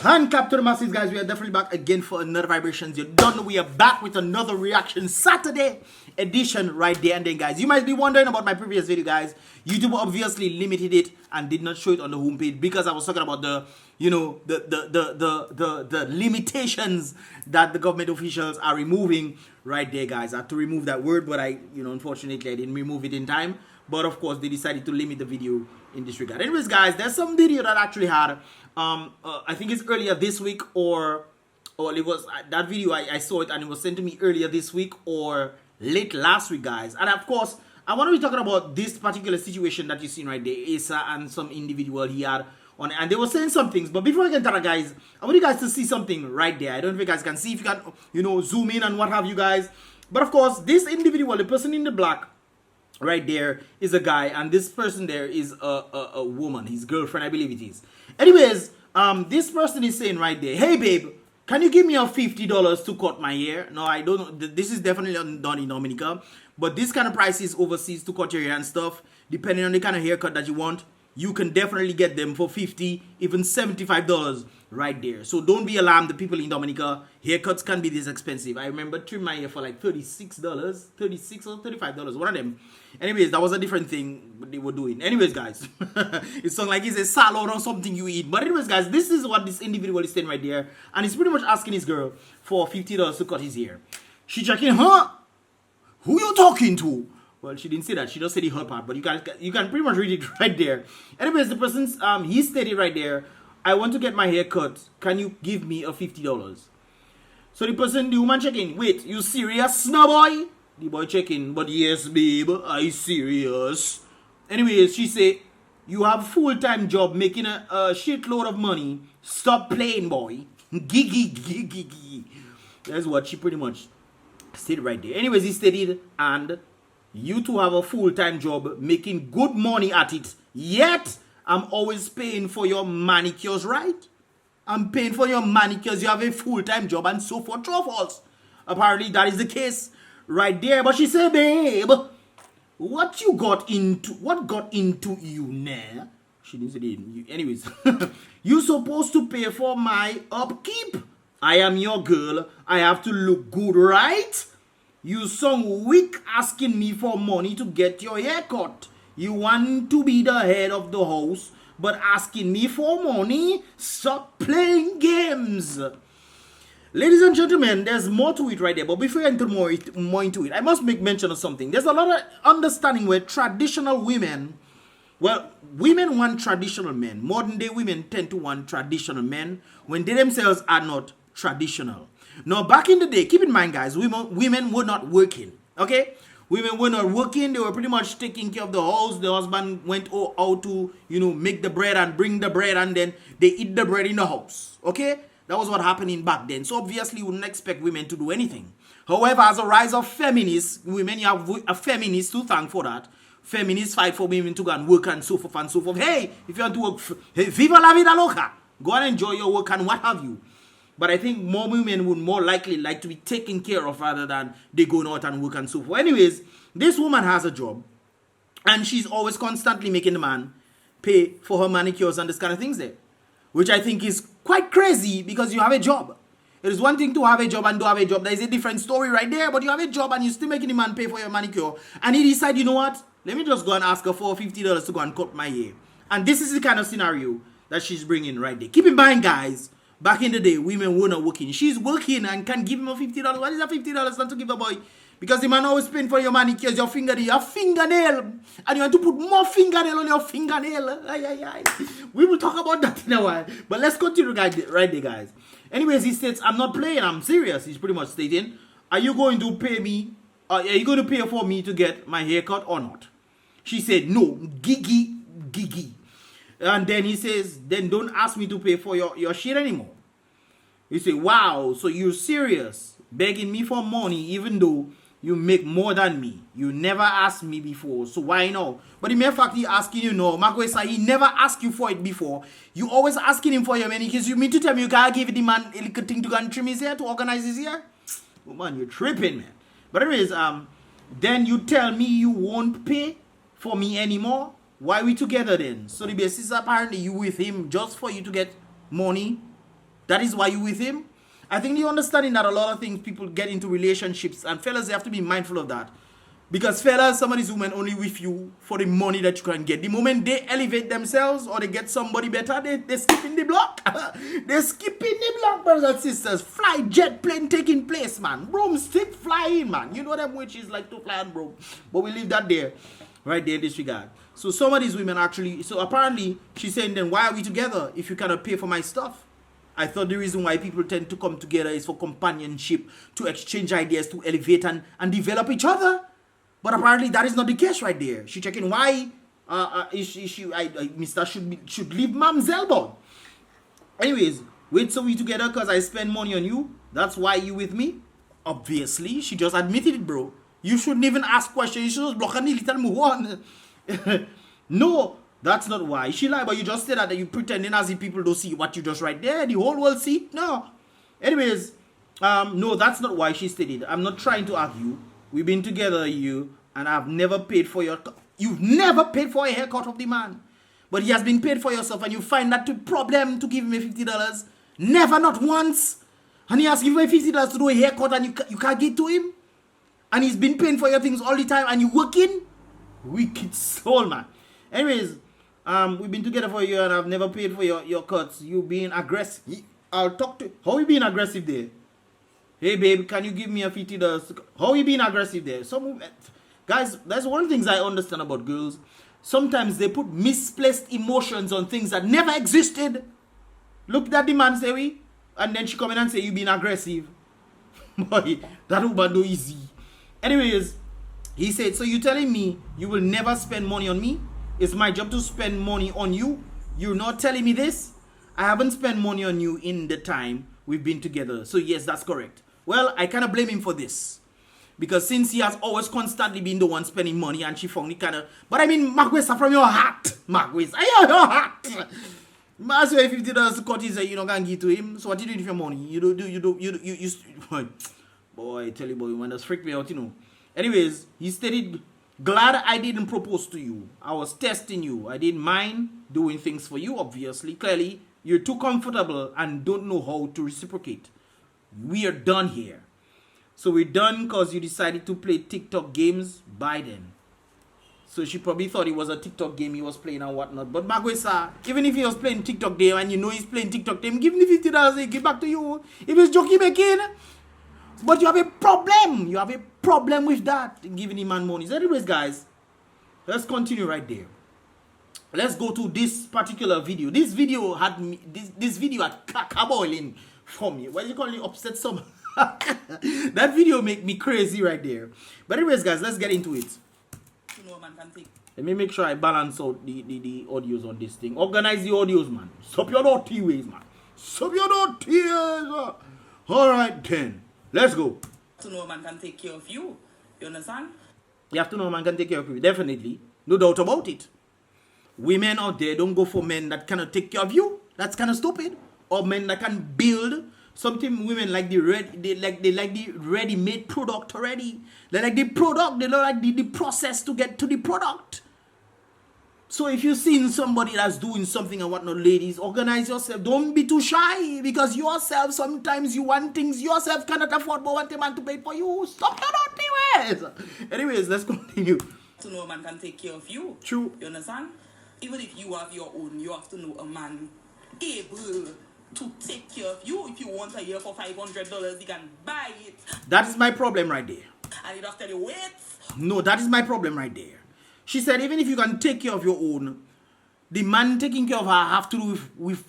Hand clap to the masses, guys. We are definitely back again for another vibrations. You don't know we are back with another reaction Saturday edition right there and then, guys. You might be wondering about my previous video, guys. YouTube obviously limited it and did not show it on the homepage because I was talking about the, you know, the limitations that the government officials are removing right there, guys. I had to remove that word, but unfortunately I didn't remove it in time. But of course, they decided to limit the video in this regard. Anyways, guys, there's some video that actually had, I think it's earlier this week or it was that video I saw it and it was sent to me earlier this week or late last week, guys. And of course, I want to be talking about this particular situation that you seen right there, Asa and some individual he had on, and they were saying some things. But before I get to that, guys, I want you guys to see something right there. I don't know if you guys can see, if you can, zoom in and what have you, guys. But of course, this individual, the person in the black right there, is a guy, and this person there is a woman, his girlfriend, I believe it is. Anyways, this person is saying right there, hey babe, can you give me a $50 to cut my hair? No, I don't know. This is definitely not done in Dominica, but this kind of prices overseas to cut your hair and stuff, depending on the kind of haircut that you want, you can definitely get them for $50, even $75 right there. So don't be alarmed, the people in Dominica. Haircuts can be this expensive. I remember trimming my hair for like $36 or $35, one of them. Anyways, that was a different thing they were doing. Anyways, guys, it's not like it's a salad or something you eat. But anyways, guys, this is what this individual is saying right there. And he's pretty much asking his girl for $50 to cut his hair. She checking, huh? Who you talking to? Well, she didn't say that. She just said the hot part. But you can pretty much read it right there. Anyways, the person's, he stated right there, I want to get my hair cut. Can you give me a $50? So the woman checking, wait, you serious, no boy? The boy checking, but yes, babe, I serious. Anyways, she say, you have full-time job making a shitload of money. Stop playing, boy. Gigi. That's what she pretty much said right there. Anyways, he stated, and you two have a full-time job making good money at it. Yet, I'm always paying for your manicures, right? I'm paying for your manicures. You have a full-time job and so forth, truffles. Apparently, that is the case right there. But she said, babe, what got into you now? She didn't say that. Anyways, you supposed to pay for my upkeep. I am your girl. I have to look good, right? You sound weak asking me for money to get your hair cut. You want to be the head of the house, but asking me for money? Stop playing games. Ladies and gentlemen, there's more to it right there. But before I enter more into it, I must make mention of something. There's a lot of understanding where traditional women, well, women want traditional men. Modern day women tend to want traditional men when they themselves are not traditional. Now, back in the day, keep in mind, guys, women were not working, okay? Women were not working. They were pretty much taking care of the house. The husband went out to, make the bread and bring the bread, and then they eat the bread in the house, okay? That was what happening back then. So obviously, you wouldn't expect women to do anything. However, as a rise of feminists, women, you have a feminist to thank for that. Feminists fight for women to go and work and so forth and so forth. Hey, if you want to work, hey, viva la vida loca. Go and enjoy your work and what have you. But I think more women would more likely like to be taken care of rather than they going out and work and so forth. Anyways, this woman has a job. And she's always constantly making the man pay for her manicures and this kind of things there. Which I think is quite crazy because you have a job. It is one thing to have a job and to have a job. There is a different story right there. But you have a job and you're still making the man pay for your manicure. And he decide, you know what? Let me just go and ask her for $50 to go and cut my hair. And this is the kind of scenario that she's bringing right there. Keep in mind, guys. Back in the day, women were not working. She's working and can give him a $50. What is that $50 not to give a boy? Because the man always paying for your manicures, your fingernail. And you want to put more fingernail on your fingernail. We will talk about that in a while. But let's continue right there, guys. Anyways, he states, I'm not playing, I'm serious. He's pretty much stating, are you going to pay me? Are you going to pay for me to get my haircut or not? She said, no, gigi. And then he says, then don't ask me to pay for your shit anymore. He said, wow, so you're serious, begging me for money even though you make more than me. You never asked me before, so why now? But the mere fact he asking you now, Makwesa, he never asked you for it before. You always asking him for your money because you mean to tell me you can't give the man a little thing to go and trim his hair, to organize his hair? Oh man, you're tripping, man. But anyways, then you tell me you won't pay for me anymore? Why we together then? So the basis apparently you with him just for you to get money That is why you with him. I think you're understanding that a lot of things people get into relationships, and fellas, they have to be mindful of that. Because fellas, some of these women only with you for the money that you can get. The moment they elevate themselves or they get somebody better, they're skipping the block. They're skipping the block, brothers and sisters. Fly jet plane taking place, man. Broomstick flying, man. You know them witches like to fly on broom. But we leave that there. Right there in this regard. So some of these women actually, so apparently she's saying then why are we together if you cannot pay for my stuff? I thought the reason why people tend to come together is for companionship, to exchange ideas, to elevate and develop each other. But apparently that is not the case right there. She checking why Mr. should leave Mom's elbow. Anyways, wait so we together because I spend money on you. That's why you with me. Obviously, she just admitted it, bro. You shouldn't even ask questions. You should just block and little move on. No, that's not why. She lied, but you just said that you pretending as if people don't see what you just right there. The whole world see. No. Anyways, no, that's not why she stated. I'm not trying to argue. We've been together, you, and I've never paid for your... You've never paid for a haircut of the man. But he has been paid for yourself, and you find that the problem to give him $50. Never, not once. And he has given you $50 to do a haircut, and you can't get to him. And he's been paying for your things all the time, and you working? Wicked soul, man. Anyways, we've been together for a year, and I've never paid for your cuts. You being aggressive. I'll talk to... How you being aggressive there? Hey, babe, can you give me a $50? How you being aggressive there? Guys, that's one of the things I understand about girls. Sometimes they put misplaced emotions on things that never existed. Look at the man say we, and then she come in and say you being aggressive. Boy, that woman no easy. Anyways, he said, so you telling me you will never spend money on me? It's my job to spend money on you? You're not telling me this? I haven't spent money on you in the time we've been together. So yes, that's correct. Well, I kind of blame him for this. Because since he has always constantly been the one spending money and she found it kind of... But I mean, Magwesa, from your heart. Magwesa, your heart. As well, $50 to cut his, you know, can give to him. So what you doing with your money? You boy, I tell you, boy, man, that's freaked me out, you know. Anyways, he stated, glad I didn't propose to you. I was testing you. I didn't mind doing things for you, obviously. Clearly, you're too comfortable and don't know how to reciprocate. We are done here. So we're done because you decided to play TikTok games. Bye then. So she probably thought it was a TikTok game he was playing and whatnot. But Magwesa, even if he was playing TikTok game and you know he's playing TikTok game, give him the $50, he give back to you. If it's jokey making. But you have a problem. You have a problem with that. Giving him man money. So anyways, guys, let's continue right there. Let's go to this particular video. This video had me, this video had cacaboiling for me. What do you call it? Upset some. That video make me crazy right there. But anyways, guys, let's get into it. Let me make sure I balance out the audios on this thing. Organize the audios, man. Stop your dirty ways, man. Stop your dirty ways. Alright then. Let's go. To know a man can take care of you. You understand? You have to know a man can take care of you. Definitely. No doubt about it. Women out there don't go for men that cannot take care of you. That's kind of stupid. Or men that can build something. Women like the ready-made product already. They like the product. They don't like the process to get to the product. So if you're seeing somebody that's doing something and whatnot, ladies, organize yourself. Don't be too shy, because yourself, sometimes you want things yourself cannot afford, but want a man to pay for you. Stop your dirty ways. Anyways, let's continue. To know a man can take care of you. True. You understand? Even if you have your own, you have to know a man able to take care of you. If you want a year for $500, he can buy it. That is my problem right there. And you don't have to wait. No, that is my problem right there. She said, even if you can take care of your own, the man taking care of her have to do with.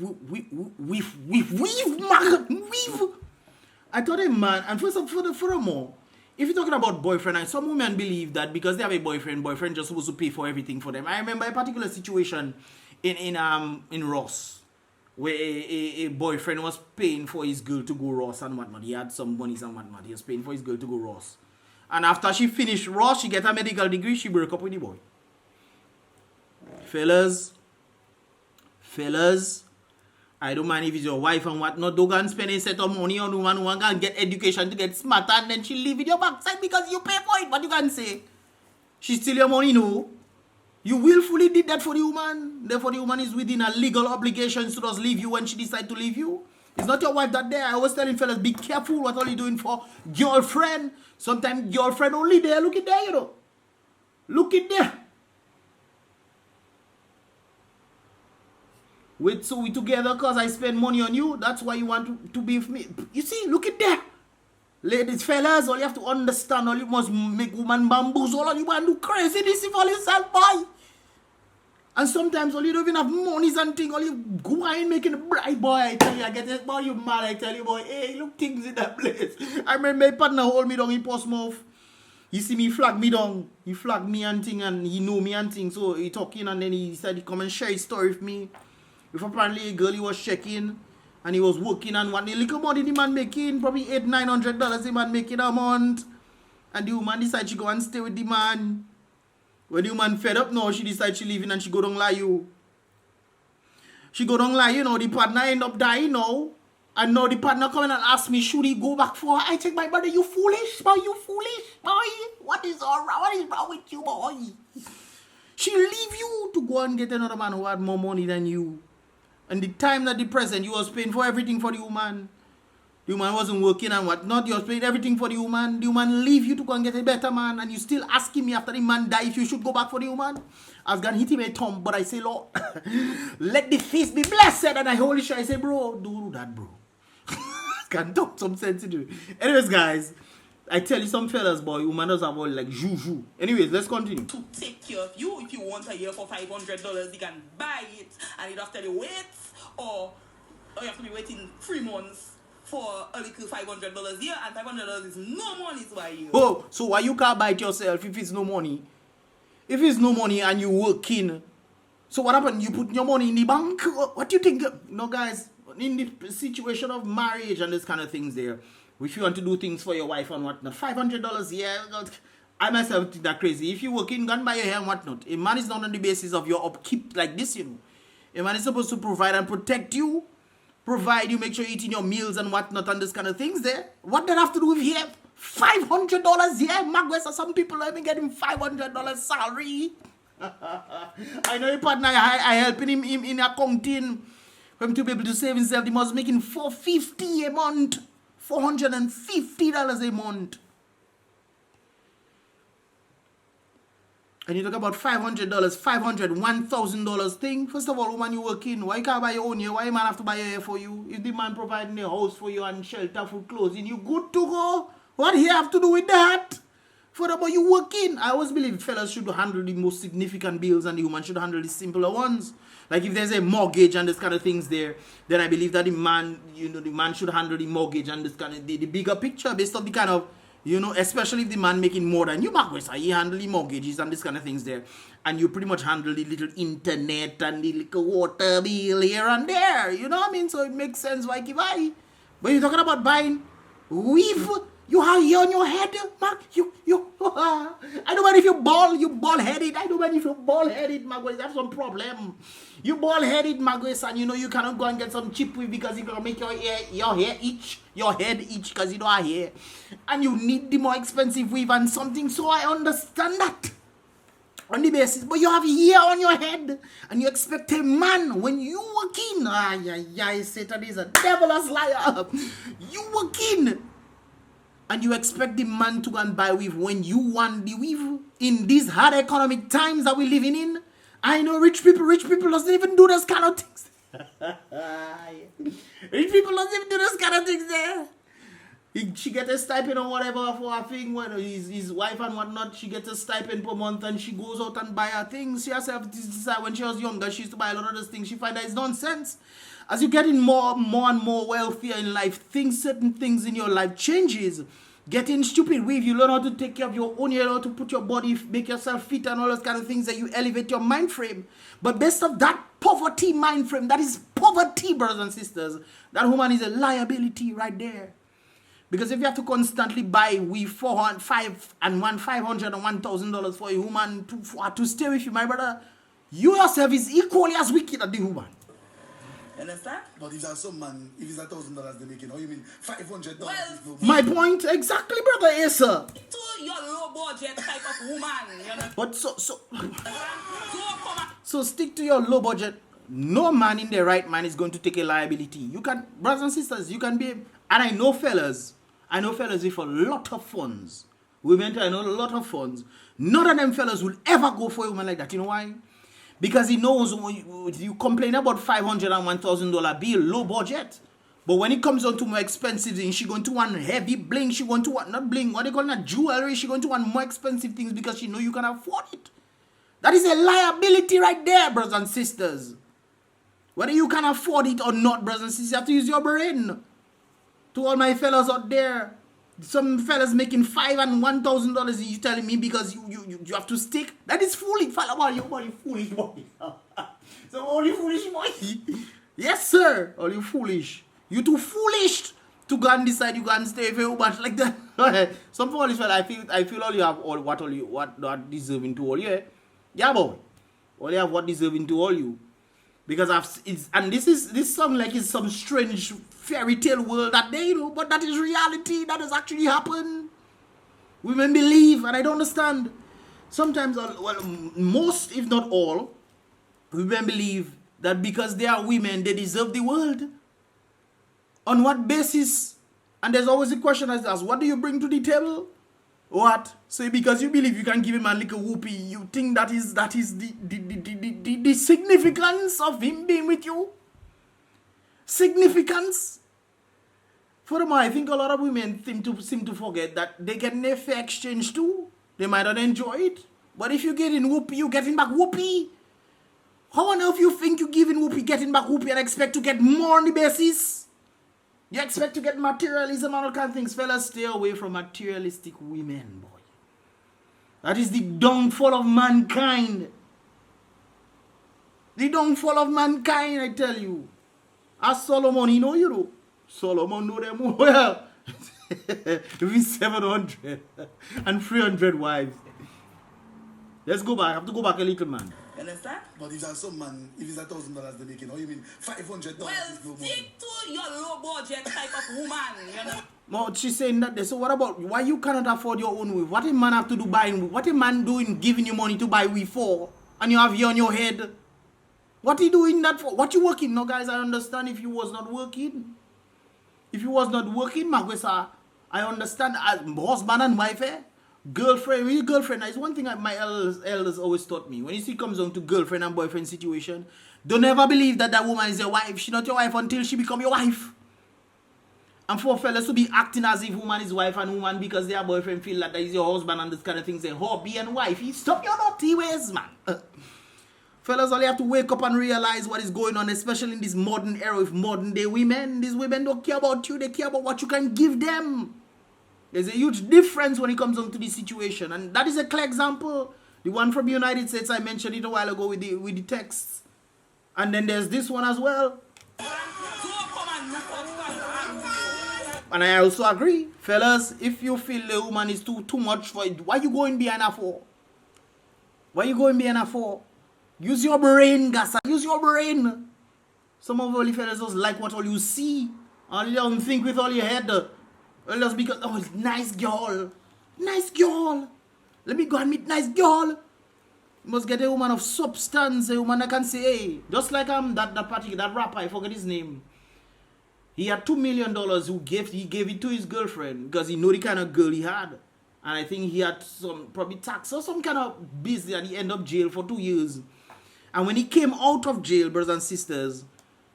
I thought a man, and furthermore, if you're talking about boyfriend, and some women believe that because they have a boyfriend just supposed to pay for everything for them. I remember a particular situation in Ross, where a boyfriend was paying for his girl to go Ross and whatnot. He had some money and whatnot. He was paying for his girl to go Ross. And after she finished Ross, she get a medical degree, she broke up with the boy. Fellas, I don't mind if it's your wife and whatnot. Don't go and spend a set of money on woman who can get education to get smarter, and then she'll leave with your backside because you pay for it. What you can say? She steal your money, no? You willfully did that for the woman. Therefore, the woman is within a legal obligation to just leave you when she decides to leave you. It's not your wife that there. I always telling fellas, be careful what all you doing for girlfriend. Sometimes girlfriend only there. Look at there, you know. Look at there. Wait, so we together because I spend money on you. That's why you want to be with me. You see, look at there. Ladies, fellas, all you have to understand, all you must make woman bamboozle, all you want to do crazy this for yourself, boy. And sometimes all you don't even have monies and things, all you go and making a bright boy. I tell you, I get it, boy, you mad, I tell you, boy, hey, look things in that place. I remember my partner hold me down in Portsmouth. He see me flag me down. He flag me and thing, and he know me and thing. So he talking, and then he said he come and share his story with me. If apparently a girl he was checking, and he was working, and what the little money the man making, probably $800-900 the man making a month. And the woman decide she go and stay with the man. When the woman fed up now, she decide she leaving and she go down lie you. She go down lie, you know, the partner end up dying now. And now the partner come in and ask me, should he go back for her? I think, my brother, you foolish, boy, you foolish, boy. What is wrong with you, boy? She leave you to go and get another man who had more money than you. And the time that the present, you was paying for everything for the woman. The woman wasn't working and whatnot. You was paying everything for the woman. The woman leave you to go and get a better man. And you still asking me after the man die if you should go back for the woman. I was going to hit him a thumb, but I say, Lord, let the feast be blessed. And I holy shit, I say, bro, do that, bro. Can talk some sense into it. Anyways, guys, I tell you some fellas, boy, woman does have all like juju. Anyways, let's continue. To take care of you, if you want a year for $500, you can buy it, and you have to wait, or you have to be waiting 3 months for a little $500 here, and $500 is no money to buy you. Oh, so why you can't buy it yourself if it's no money? If it's no money and you working, so what happened? You put your money in the bank? What do you think? No, guys, in the situation of marriage and this kind of things there, if you want to do things for your wife and whatnot, $500, yeah, I myself think that crazy. If you working, go and buy your hair and whatnot. A man is not on the basis of your upkeep like this, you know. A man is supposed to provide and protect you, provide you, make sure you're eating your meals and whatnot and this kind of things there. What does that have to do with here? $500, yeah, Magwesa, some people are even getting $500 salary. I know your partner, I helping him in accounting for him to be able to save himself. He must making $450 a month. $450 a month. And you talk about $500, $500, $1,000 thing. First of all, woman, you working. Why you can't buy your own hair? Why you man have to buy your hair for you? If the man providing a house for you and shelter, food, clothing, you good to go. What he have to do with that? Furthermore, you working. I always believe fellas should handle the most significant bills and the woman should handle the simpler ones. Like if there's a mortgage and this kind of things there, then I believe that the man, you know, the man should handle the mortgage and this kind of the bigger picture based on the kind of, you know, especially if the man making more than you, Marcus, you handle the mortgages and this kind of things there, and you pretty much handle the little internet and the little water bill here and there. You know what I mean? So it makes sense why give I. But you're talking about buying weave. You have hair on your head, Mark. I don't mind if you bald-headed. I don't mind if you're bald-headed, Marcus. You have some problem. You bald-headed, Marcus, and you know you cannot go and get some cheap weave because you're gonna make your head itch because you don't have hair, and you need the more expensive weave and something. So I understand that on the basis, but you have hair on your head, and you expect a man when you walk in. Satan is a devil's liar. You walk in. And you expect the man to go and buy weave when you want the weave in these hard economic times that we're living in. I know rich people doesn't even do those kind of things. Rich people doesn't even do those kind of things there. She gets a stipend or whatever for her thing, when his wife and whatnot, she gets a stipend per month and she goes out and buy her things. She herself decided when she was younger, she used to buy a lot of those things. She find that it's nonsense. As you getting more and more wealthier in life, certain things in your life changes. Getting stupid with you learn how to take care of your own, you learn how to put your body, make yourself fit and all those kind of things that you elevate your mind frame. But based of that poverty mind frame, that is poverty, brothers and sisters, that woman is a liability right there. Because if you have to constantly buy with $500 and $1,000 for a woman to stay with you, my brother, you yourself is equally as wicked as the woman. Understand? But if there's some man, if it's $1,000 they're making, how you mean $500? Well, my point exactly, brother. Yes, sir. To your low budget type of woman, you know. But so stick to your low budget. No man in their right mind is going to take a liability. You can, brothers and sisters, you can be, and I know fellas with a lot of funds. Women, I know a lot of funds. None of them fellas will ever go for a woman like that. You know why? Because he knows when you complain about $500 and $1,000 bill, low budget. But when it comes on to more expensive things, she going to want heavy bling. She going to want, not bling, what they call that, jewelry. She going to want more expensive things because she know you can afford it. That is a liability right there, brothers and sisters. Whether you can afford it or not, brothers and sisters, you have to use your brain. To all my fellas out there, some fellas making $5,000 and $1,000, you telling me because you have to stick? That is foolish, fella. You foolish boy. So all you foolish boy. Yes, sir. All you foolish. You too foolish to go and decide you go and stay for a bunch like that. Some foolish fella, I feel all you have what not deserving to all you. Yeah, boy. All you have what deserving to all you. Because this sounds like it's some strange fairy tale world that they know, but that is reality. That has actually happened. Women believe, and I don't understand. Sometimes, well, most, if not all, women believe that because they are women, they deserve the world. On what basis? And there's always a question as to what do you bring to the table? What? So because you believe you can give him a little whoopee, you think that is the significance of him being with you? Significance? Furthermore, I think a lot of women seem to forget that they get a fair exchange too. They might not enjoy it. But if you get in whoopee, you getting back whoopee. How on earth you think you giving whoopee, getting back whoopee, and expect to get more on the basis? You expect to get materialism and all kinds of things. Fellas, stay away from materialistic women, boy. That is the downfall of mankind. The downfall of mankind, I tell you. As Solomon, he know you know. Solomon know them well. With 700 and 300 wives. Let's go back. I have to go back a little, man. You understand? But if there's some man, if it's $1,000 they're making, how you mean $500 Well, is no money? stick to your low budget type of woman, you know? No, she's saying that. So what about why you cannot afford your own weave? What a man have to do buying? What a man doing giving you money to buy weave for? And you have here on your head. What you doing that for? What you working? No, guys, I understand if you was not working. If you was not working, Magwesa, I understand as husband and wife, girlfriend, with girlfriend, is one thing that my elders always taught me. When you see it comes down to girlfriend and boyfriend situation, don't ever believe that that woman is your wife. She's not your wife until she become your wife. And for fellas to be acting as if woman is wife and woman because their boyfriend feel that is your husband and this kind of thing, say hobby and wife, stop your naughty ways, man. Fellas only have to wake up and realize what is going on, especially in this modern era with modern day women. These women don't care about you, they care about what you can give them. There's a huge difference when it comes on to this situation. And that is a clear example. The one from the United States, I mentioned it a while ago with the texts. And then there's this one as well. And I also agree. Fellas, if you feel the woman is too much for it, why you going behind her for? Why you going behind her for? Use your brain, Gassa. Use your brain. Some of all you fellas just like what all you see. And you don't think with all your head. Well, just because, oh, it's nice girl. Nice girl. Let me go and meet nice girl. You must get a woman of substance. A woman that can say, hey, just like that rapper, I forget his name. He had $2 million he gave it to his girlfriend because he knew the kind of girl he had. And I think he had some, probably tax or some kind of business, and he ended up jail for 2 years. And when he came out of jail, brothers and sisters,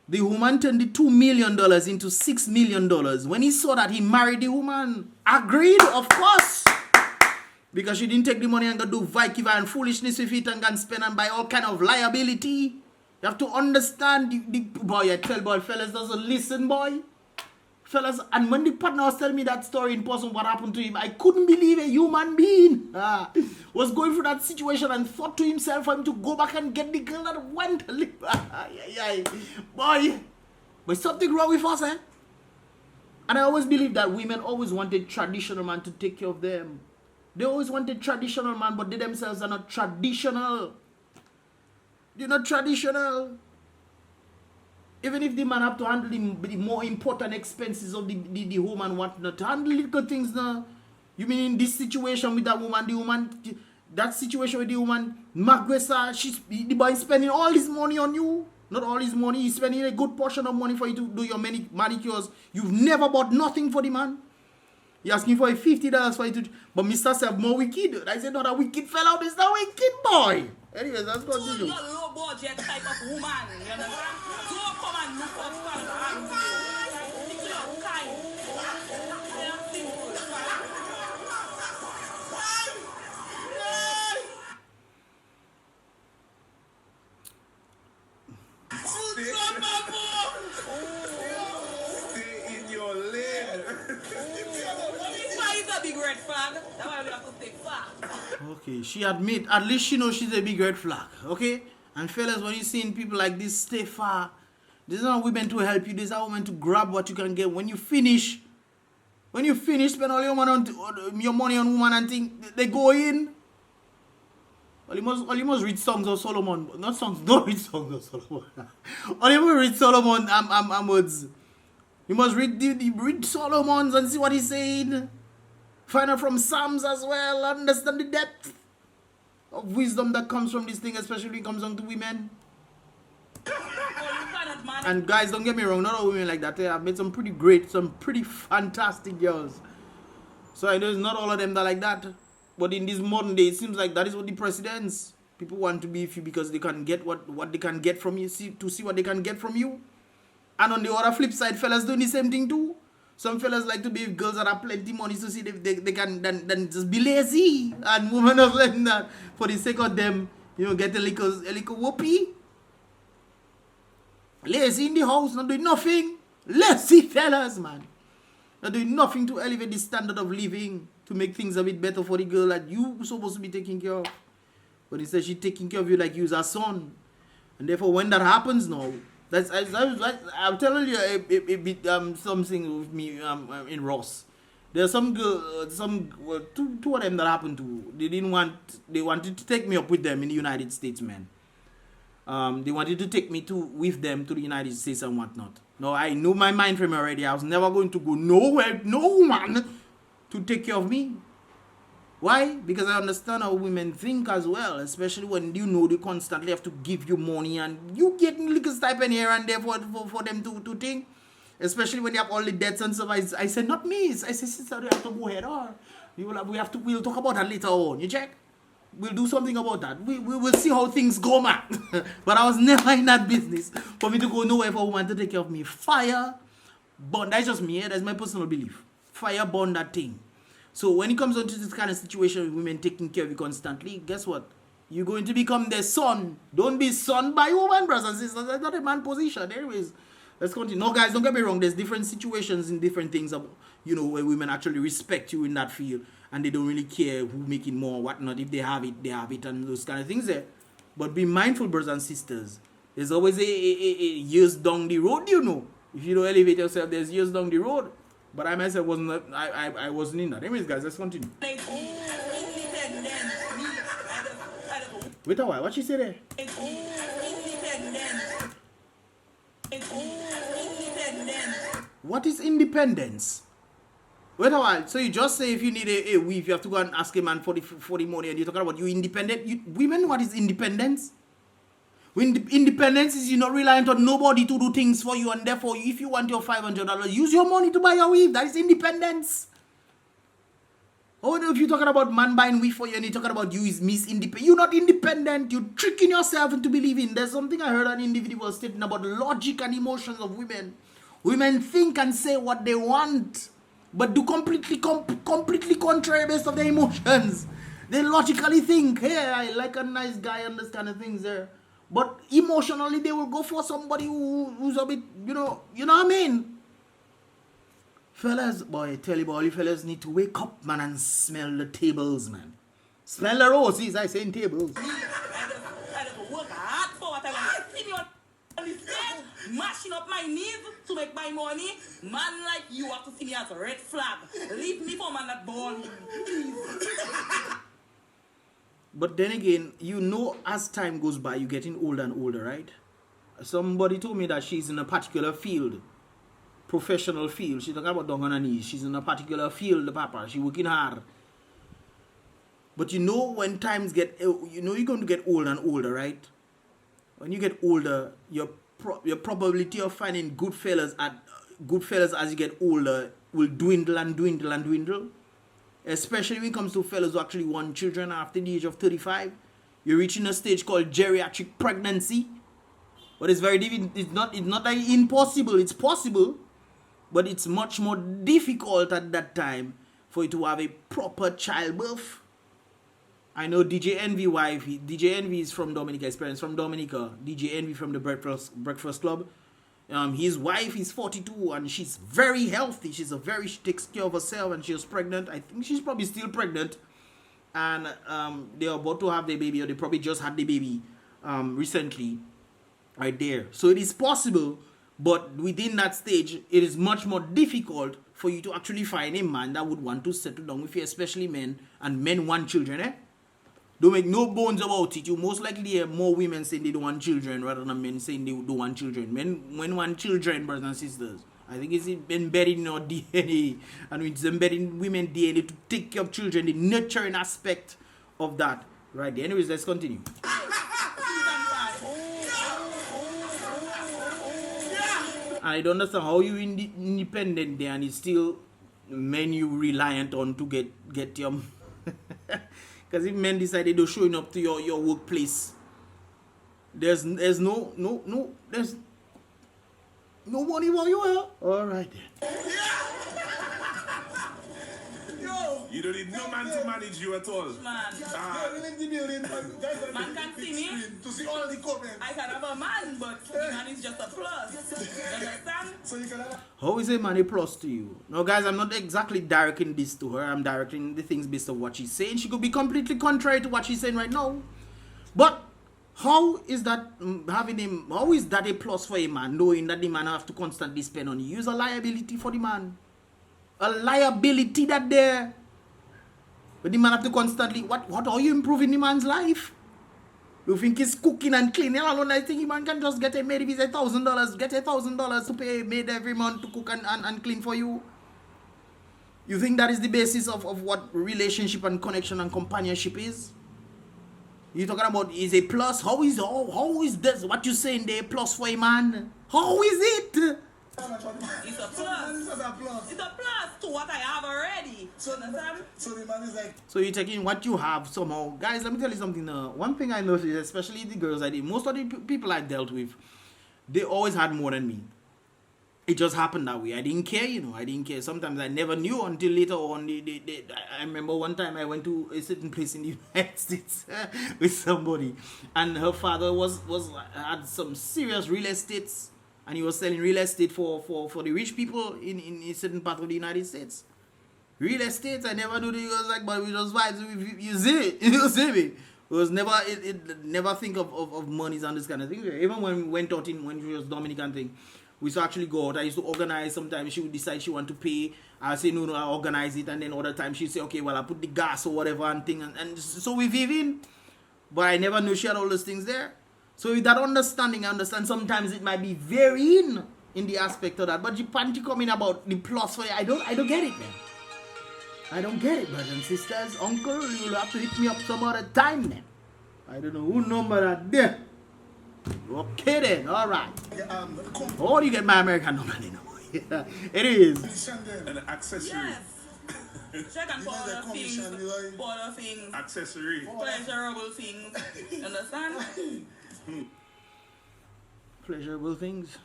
the woman turned the $2 million into $6 million. When he saw that, he married the woman. Agreed, of course. Because she didn't take the money and go do Vikiva and foolishness with it and go and spend and buy all kind of liability. You have to understand the boy, I tell boy, fellas doesn't listen, boy. Fellas, and when the partner was telling me that story in person, what happened to him, I couldn't believe a human being was going through that situation and thought to himself for him to go back and get the girl that went. Boy, but something wrong with us, eh? And I always believe that women always wanted traditional man to take care of them. They always wanted traditional man, but they themselves are not traditional. They're not traditional. Even if the man have to handle the more important expenses of the home and whatnot, to handle little things now. You mean in this situation with that woman, that situation with the woman, Magwesa, the boy is spending all this money on you. Not all his money. He's spending a good portion of money for you to do your manicures. You've never bought nothing for the man. You're asking for a $50 for you to... But Mr. Self more wicked. I said, not a wicked fellow. This is a wicked boy. Anyways, let's continue. You're a low budget type of woman. You understand? Don't come and look up for the stick to your kind. Stay in your lane. Why is a big red flag? That's why we have to stay far. Okay, she admit, at least she knows she's a big red flag, okay? And fellas, when you're seeing people like this, stay far. These are not women to help you. These are women to grab what you can get. When you finish, spend all your money on woman and think they go in. All you must read songs of Solomon. Not songs, don't read songs of Solomon. All you must read Solomon words. You must read Solomon's and see what he's saying. Find out from Psalms as well. Understand the depth of wisdom that comes from this thing, especially when it comes down to women. And guys, don't get me wrong, not all women like that. I've met some pretty great, some pretty fantastic girls. So I know it's not all of them that are like that. But in this modern day, it seems like that is what the precedents. People want to be with you because they can get what they can get from you, see what they can get from you. And on the other flip side, fellas doing the same thing too. Some fellas like to be with girls that have plenty money to see if they can then just be lazy. And women are letting that for the sake of them, get a little whoopee. Lazy in the house, not doing nothing. Lazy fellas, man. Not doing nothing to elevate the standard of living, to make things a bit better for the girl that you supposed to be taking care of. But instead she's taking care of you like you's her son. And therefore when that happens now, I'm telling you a bit something with me in Ross. There's some girl, two of them that happened to. They wanted to take me up with them in the United States, man. They wanted to take me with them to the United States and whatnot. No, I know my mind frame already. I was never going to go nowhere, no woman to take care of me. Why? Because I understand how women think as well, especially when they constantly have to give you money and you get little stipend here and there for them to think. Especially when they have all the debts and stuff. I said, not me. I said, sister, you have to go ahead. We'll talk about that later on. You check? We'll do something about that. We will see how things go, man. But I was never in that business for me to go nowhere for a woman to take care of me. Fire, bond. That's just me. That's my personal belief. Fire, bond that thing. So when it comes on to this kind of situation with women taking care of you constantly, guess what? You're going to become their son. Don't be son by woman, brothers and sisters. That's not a man position. Anyways, let's continue. No, guys, don't get me wrong. There's different situations and different things, where women actually respect you in that field. And they don't really care who making more or whatnot. If they have it, and those kind of things there. But be mindful, brothers and sisters. There's always a years down the road, If you don't elevate yourself, there's years down the road. But I myself wasn't. I wasn't in that. Anyways, guys, let's continue. Wait a while. What she say there? What is independence? Wait a while. So you just say if you need a weave, you have to go and ask a man for the money, and you're talking about you independent. Women, what is independence? Independence is you're not reliant on nobody to do things for you, and therefore, if you want your $500, use your money to buy your weave. That is independence. Oh, if you're talking about man buying weave for you, and you're talking about you is Miss Independent, you're not independent. You're tricking yourself into believing. There's something I heard an individual stating about logic and emotions of women. Women think and say what they want, but do completely contrary based on their emotions. They logically think, hey, I like a nice guy and this kind of things there. But emotionally, they will go for somebody who's a bit, you know what I mean? Fellas, boy, I tell you, all you fellas need to wake up, man, and smell the tables, man. Smell the roses, I say in tables. I just work hard for what I want. See me on the stage, mashing up my knees to make my money. Man like you have to see me as a red flag. Leave me for man that born me, please. But then again, as time goes by, you're getting older and older, right? Somebody told me that she's in a particular field, professional field. She's talking about down on her knees. She's in a particular field, papa. She's working hard. But when times get, you're going to get older and older, right? When you get older, your your probability of finding good fellas as you get older will dwindle and dwindle and dwindle. Especially when it comes to fellas who actually want children after the age of 35. You're reaching a stage called geriatric pregnancy. But it's very difficult. It's not like impossible. It's possible. But it's much more difficult at that time for you to have a proper childbirth. I know DJ Envy wife. DJ Envy is from Dominica. His parents from Dominica. DJ Envy from the Breakfast Club. His wife is 42 and she's very healthy. She takes care of herself and she was pregnant. I think she's probably still pregnant. And they're about to have the baby, or they probably just had the baby recently. Right there. So it is possible, but within that stage, it is much more difficult for you to actually find a man that would want to settle down with you, especially men, and men want children, eh? Don't make no bones about it. You most likely hear more women saying they don't want children rather than men saying they don't want children. Men want children, brothers and sisters. I think it's embedded in our DNA, and it's embedded in women's DNA to take care of children, the nurturing aspect of that. Right there. Anyways, let's continue. I don't understand how you independent there and it's still men you reliant on to get your... Because if men decided to showing up to your workplace, there's no money while you are. All right then. You don't need no man to manage you at all. Man. Man can see me. To see all the comments. I can have a man, but the man is just a plus. You understand? So you can have... How is a man a plus to you? No, guys, I'm not exactly directing this to her. I'm directing the things based on what she's saying. She could be completely contrary to what she's saying right now. But how is that how is that a plus for a man, knowing that the man have to constantly spend on you? Use a liability for the man. A liability that there. But the man have to constantly, what are you improving the man's life? You think he's cooking and cleaning alone? I think the man can just get a maid if it's $1,000. Get $1,000 to pay a maid every month to cook and clean for you. You think that is the basis of what relationship and connection and companionship is? You're talking about is a plus? How is this? What you saying there a plus for a man? How is it? It's a plus. It's a plus to what I have already. So the man is like... So you're taking what you have somehow. Guys, let me tell you something. One thing I noticed, especially the girls I did, most of the people I dealt with, they always had more than me. It just happened that way. I didn't care, I didn't care. Sometimes I never knew until later on. I remember one time I went to a certain place in the United States with somebody. And her father had some serious real estates. And he was selling real estate for the rich people in a certain part of the United States. Real estate, I never knew it was like, but we just vibes. You see it. You see me. It was never, never think of monies and this kind of thing. Even when we went out when she was Dominican thing, we used to actually go out. I used to organize. Sometimes she would decide she want to pay. I'll say, no, I organize it. And then other times she'd say, okay, well, I put the gas or whatever and thing. And so we vive in. But I never knew she had all those things there. So with that understanding, I understand sometimes it might be varying in the aspect of that. But you panty coming about the plus for it, I don't get it, man. I don't get it, brothers and sisters. Uncle, you'll have to hit me up some other time, man. I don't know who number that there. Okay then, alright. How do you get my American number then? Yeah, it is. An accessory. Yes. Check and for other things. Accessory. Pleasurable things. Understand? Pleasurable things.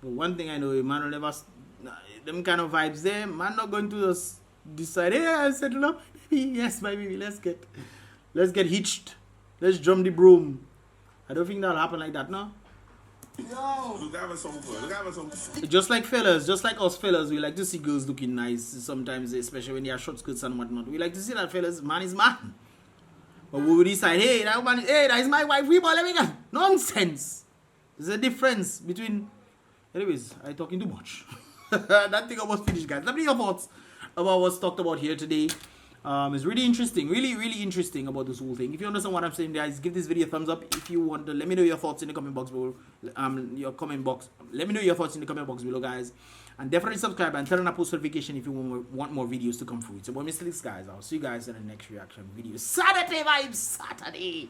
But one thing I know, man will never, them kind of vibes there, man not going to just decide, hey, I settle up, yes, my baby, let's get hitched. Let's drum the broom. I don't think that'll happen like that, no? Yo! Look at some. Just like fellas, just like us fellas, we like to see girls looking nice sometimes, especially when they have short skirts and whatnot. We like to see that fellas, man is man. But we will decide, hey, that is my wife, we let me go. Nonsense. There's a difference between... Anyways, I'm talking too much. That thing almost finished, guys. Let me know your thoughts about what's talked about here today. It's really interesting, really interesting about this whole thing. If you understand what I'm saying, guys, give this video a thumbs up. If you want to, let me know your thoughts in the comment box below. Let me know your thoughts in the comment box below, guys. And definitely subscribe and turn on post notification if you want more videos to come through. It's your boy Mystelics, guys. I'll see you guys in the next reaction video. Saturday vibes, Saturday.